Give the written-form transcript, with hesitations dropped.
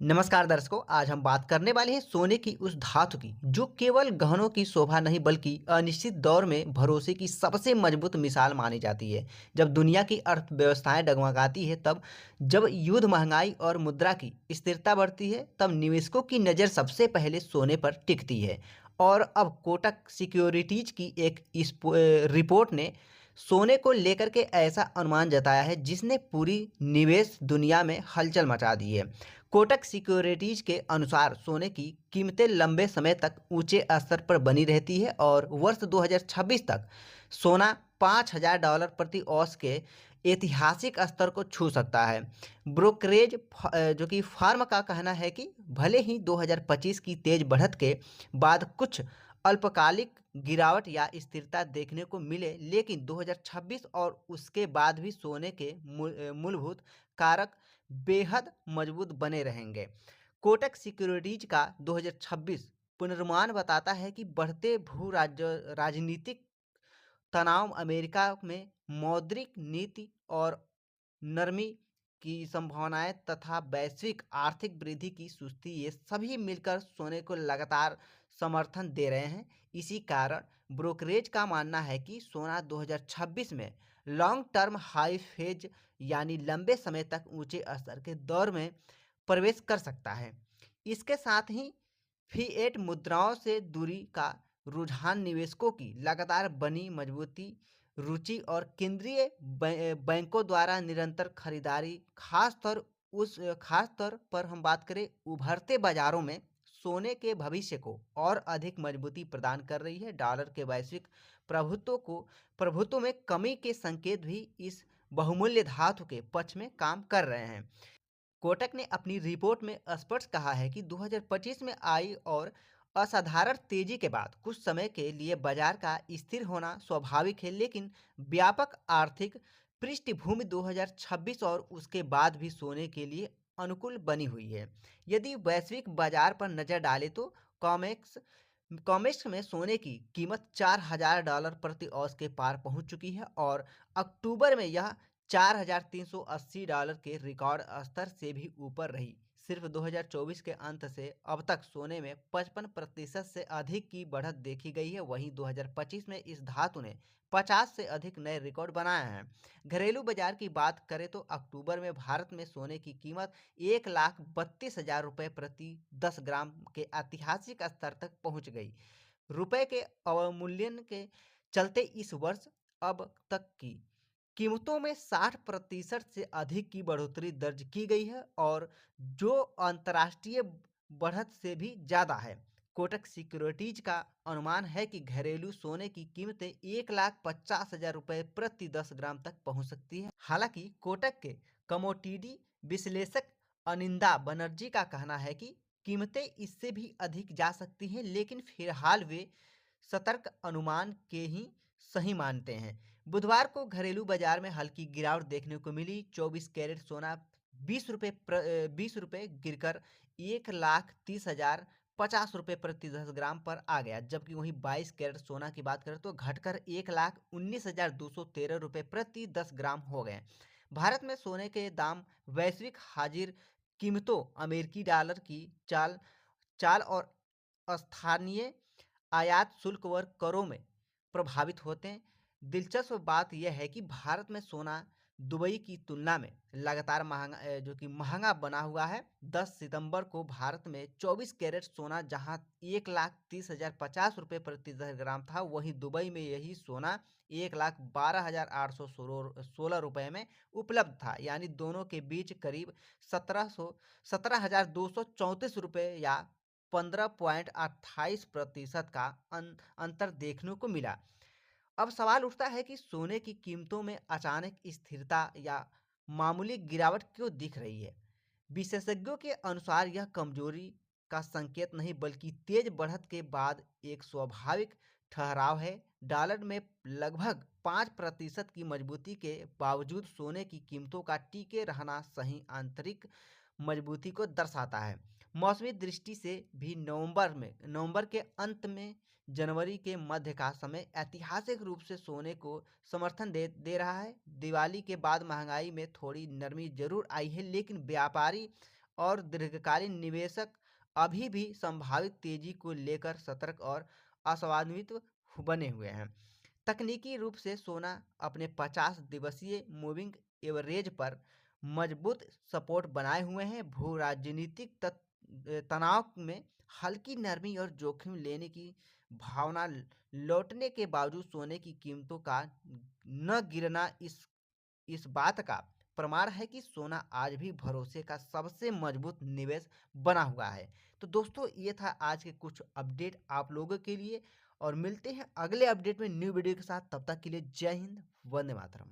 नमस्कार दर्शकों, आज हम बात करने वाले हैं सोने की उस धातु की जो केवल गहनों की शोभा नहीं बल्कि अनिश्चित दौर में भरोसे की सबसे मजबूत मिसाल मानी जाती है। जब दुनिया की अर्थव्यवस्थाएं डगमगाती है, तब जब युद्ध, महंगाई और मुद्रा की स्थिरता बढ़ती है, तब निवेशकों की नज़र सबसे पहले सोने पर टिकती है। और अब कोटक सिक्योरिटीज की एक रिपोर्ट ने सोने को लेकर के ऐसा अनुमान जताया है जिसने पूरी निवेश दुनिया में हलचल मचा दी है। कोटक सिक्योरिटीज के अनुसार सोने की कीमतें लंबे समय तक ऊंचे स्तर पर बनी रहती है और वर्ष 2026 तक सोना $5,000 प्रति औंस के ऐतिहासिक स्तर को छू सकता है। ब्रोकरेज जो कि फार्म का कहना है कि भले ही 2025 की तेज बढ़त के बाद कुछ अल्पकालिक गिरावट या स्थिरता देखने को मिले, लेकिन 2026 और उसके बाद भी सोने के मूलभूत कारक बेहद मजबूत बने रहेंगे। कोटक सिक्योरिटीज का 2026 पुनर्नुमान बताता है कि बढ़ते भू राजनीतिक तनाव, अमेरिका में मौद्रिक नीति और नरमी की संभावनाएं तथा वैश्विक आर्थिक वृद्धि की सुस्ती, ये सभी मिलकर सोने को लगातार समर्थन दे रहे हैं। इसी कारण ब्रोकरेज का मानना है कि सोना 2026 में लॉन्ग टर्म हाई फेज यानी लंबे समय तक ऊंचे स्तर के दौर में प्रवेश कर सकता है। इसके साथ ही फिएट मुद्राओं से दूरी का रुझान, निवेशकों की लगातार बनी मजबूती रुचि और केंद्रीय बैंकों द्वारा निरंतर खरीदारी, खास तौर पर हम बात करें उभरते बाजारों में सोने के भविष्य को और अधिक मजबूती प्रदान कर रही है। डॉलर के वैश्विक प्रभुत्व में कमी के संकेत भी इस बहुमूल्य धातु के पक्ष में काम कर रहे हैं। कोटक ने अपनी रिपोर्ट में स्पष्ट कहा है कि 2025 में आई और असाधारण तेजी के बाद कुछ समय के लिए बाजार का स्थिर होना स्वाभाविक है, लेकिन व्यापक आर्थिक पृष्ठभूमि 2026 और उसके बाद भी सोने के लिए अनुकूल बनी हुई है। यदि वैश्विक बाजार पर नजर डालें तो कॉमेक्स कॉमेक्स में सोने की कीमत $4,000 प्रति औंस के पार पहुंच चुकी है और अक्टूबर में यह $4,380 के रिकॉर्ड स्तर से भी ऊपर रही। सिर्फ 2024 के अंत से अब तक सोने में 55% से अधिक की बढ़त देखी गई है। वहीं 2025 में इस धातु ने 50 से अधिक नए रिकॉर्ड बनाए हैं। घरेलू बाजार की बात करें तो अक्टूबर में भारत में सोने की कीमत ₹1,32,000 प्रति 10 ग्राम के ऐतिहासिक स्तर तक पहुंच गई। रुपए के अवमूल्यन के चलते इस वर्ष अब तक की कीमतों में 60% से अधिक की बढ़ोतरी दर्ज की गई है और जो अंतर्राष्ट्रीय बढ़त से भी ज़्यादा है। कोटक सिक्योरिटीज का अनुमान है कि घरेलू सोने की कीमतें ₹1,50,000 प्रति 10 ग्राम तक पहुंच सकती है। हालांकि कोटक के कमोडिटी विश्लेषक अनिंदा बनर्जी का कहना है कि कीमतें इससे भी अधिक जा सकती हैं, लेकिन फिलहाल वे सतर्क अनुमान के ही सही मानते हैं। बुधवार को घरेलू बाजार में हल्की गिरावट देखने को मिली। 24 कैरेट सोना 20 रुपये गिरकर 1,30,050 रुपये प्रति 10 ग्राम पर आ गया, जबकि वहीं 22 कैरेट सोना की बात करें तो घटकर 1,19,213 रुपये प्रति 10 ग्राम हो गए। भारत में सोने के दाम वैश्विक हाजिर कीमतों, अमेरिकी डॉलर की चाल चाल और स्थानीय आयात शुल्क व करों में प्रभावित होते हैं। दिलचस्प बात यह है कि भारत में सोना दुबई की तुलना में लगातार महंगा बना हुआ है। 10 सितंबर को भारत में 24 कैरेट सोना जहां 1,30,050 रुपये प्रति 10 ग्राम था, वहीं दुबई में यही सोना 1,12,816 रुपये में उपलब्ध था। यानी दोनों के बीच करीब 17,234 रुपये या 15.28% का अंतर देखने को मिला। अब सवाल उठता है कि सोने की कीमतों में अचानक स्थिरता या मामूली गिरावट क्यों दिख रही है। विशेषज्ञों के अनुसार यह कमजोरी का संकेत नहीं बल्कि तेज बढ़त के बाद एक स्वाभाविक ठहराव है। डॉलर में लगभग 5% की मजबूती के बावजूद सोने की कीमतों का टिके रहना सही आंतरिक मजबूती को दर्शाता है। मौसमी दृष्टि से भी नवंबर के अंत में जनवरी के मध्य का समय ऐतिहासिक रूप से सोने को समर्थन दे रहा है। दिवाली के बाद महंगाई में थोड़ी नरमी जरूर आई है, लेकिन व्यापारी और दीर्घकालीन निवेशक अभी भी संभावित तेजी को लेकर सतर्क और असमान्वित बने हुए हैं। तकनीकी रूप से सोना अपने 50 दिवसीय मूविंग एवरेज पर मजबूत सपोर्ट बनाए हुए हैं। भू राजनीतिक तनाव में हल्की नरमी और जोखिम लेने की भावना लौटने के बावजूद सोने की कीमतों का न गिरना इस बात का प्रमाण है कि सोना आज भी भरोसे का सबसे मजबूत निवेश बना हुआ है। तो दोस्तों, ये था आज के कुछ अपडेट आप लोगों के लिए, और मिलते हैं अगले अपडेट में न्यू वीडियो के साथ। तब तक के लिए जय हिंद, वंदे मातरम।